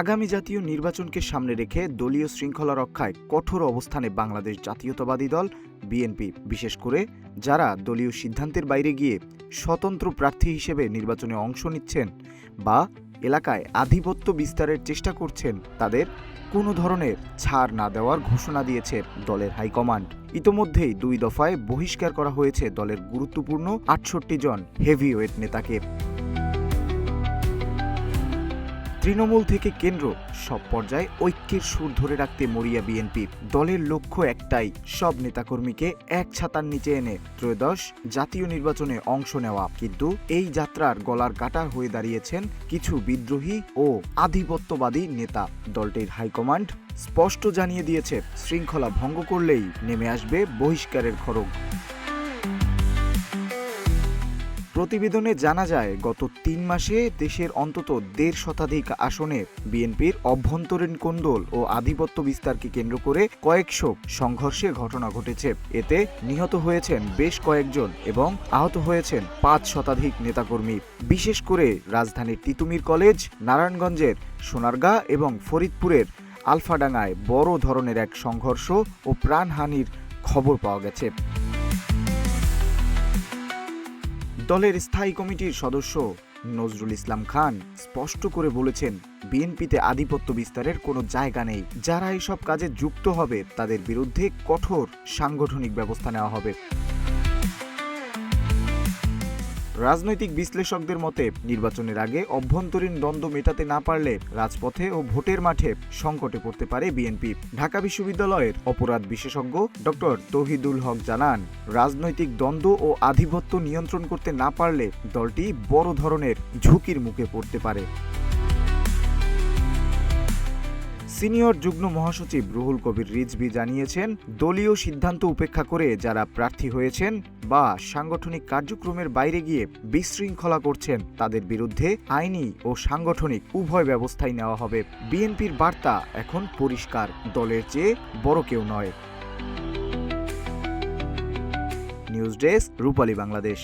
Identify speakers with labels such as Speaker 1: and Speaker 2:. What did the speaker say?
Speaker 1: আগামী জাতীয় নির্বাচনকে সামনে রেখে দলীয় শৃঙ্খলা রক্ষায় কঠোর অবস্থানে বাংলাদেশ জাতীয়তাবাদী দল বিএনপি, বিশেষ করে যারা দলীয় সিদ্ধান্তের বাইরে গিয়ে স্বতন্ত্র প্রার্থী হিসেবে নির্বাচনে অংশ নিচ্ছেন বা এলাকায় আধিপত্য বিস্তারের চেষ্টা করছেন, তাদের কোনো ধরনের ছাড় না দেওয়ার ঘোষণা দিয়েছে দলের হাইকমান্ড। ইতোমধ্যেই 2 দফায় বহিষ্কার করা হয়েছে দলের গুরুত্বপূর্ণ 68 জন হেভিওয়েট নেতাকে। তৃণমূল থেকে কেন্দ্র সব পর্যায়ে ঐক্যের সুর ধরে রাখতে মরিয়া বিএনপি। দলের লক্ষ্য একটাই, সব নেতাকর্মীকে এক ছাতার নিচে এনে ত্রয়োদশ জাতীয় নির্বাচনে অংশ নেওয়া। কিন্তু এই যাত্রার গলার কাটা হয়ে দাঁড়িয়েছেন কিছু বিদ্রোহী ও আধিপত্যবাদী নেতা। দলটির হাইকমান্ড স্পষ্ট জানিয়ে দিয়েছে, শৃঙ্খলা ভঙ্গ করলেই নেমে আসবে বহিষ্কারের খড়গ। প্রতিবেদনে জানা যায়, গত 3 মাসে দেশের অন্তত 1.5 শতাধিক আসনে বিএনপির অভ্যন্তরীণ কোন্দল ও আধিপত্য বিস্তারকে কেন্দ্র করে কয়েকশো সংঘর্ষের ঘটনা ঘটেছে। এতে নিহত হয়েছেন বেশ কয়েকজন এবং আহত হয়েছেন 5 শতাধিক নেতাকর্মী। বিশেষ করে রাজধানীর তিতুমির কলেজ, নারায়ণগঞ্জের সোনারগাঁ এবং ফরিদপুরের আলফাডাঙ্গায় বড় ধরনের এক সংঘর্ষ ও প্রাণহানির খবর পাওয়া গেছে। দলের স্থায়ী কমিটির সদস্য নজরুল ইসলাম খান স্পষ্ট করে বলেছেন, বিএনপিতে আধিপত্য বিস্তারের কোনো জায়গা নেই। যারা এসব কাজে যুক্ত হবে তাদের বিরুদ্ধে কঠোর সাংগঠনিক ব্যবস্থা নেওয়া হবে। রাজনৈতিক বিশ্লেষকদের মতে, নির্বাচনের আগে অভ্যন্তরীণ দ্বন্দ্ব মেটাতে না পারলে রাজপথে ও ভোটের মাঠে সংকটে পড়তে পারে বিএনপি। ঢাকা বিশ্ববিদ্যালয়ের অপরাধ বিশেষজ্ঞ ডক্টর তৌহিদুল হক জানান, রাজনৈতিক দ্বন্দ্ব ও আধিপত্য নিয়ন্ত্রণ করতে না পারলে দলটি বড় ধরনের ঝুঁকির মুখে পড়তে পারে। সিনিয়র যুগ্ম মহাসচিব রুহুল কবির রিজভী জানিয়েছেন, দলীয় সিদ্ধান্ত উপেক্ষা করে যারা প্রার্থী হয়েছেন বা সাংগঠনিক কার্যক্রমের বাইরে গিয়ে বিশৃঙ্খলা করছেন তাদের বিরুদ্ধে আইনি ও সাংগঠনিক উভয় ব্যবস্থাই নেওয়া হবে। বিএনপির বার্তা এখন পরিষ্কার, দলের চেয়ে বড় কেউ নয়। নিউজ ডেস্ক, রূপালী বাংলাদেশ।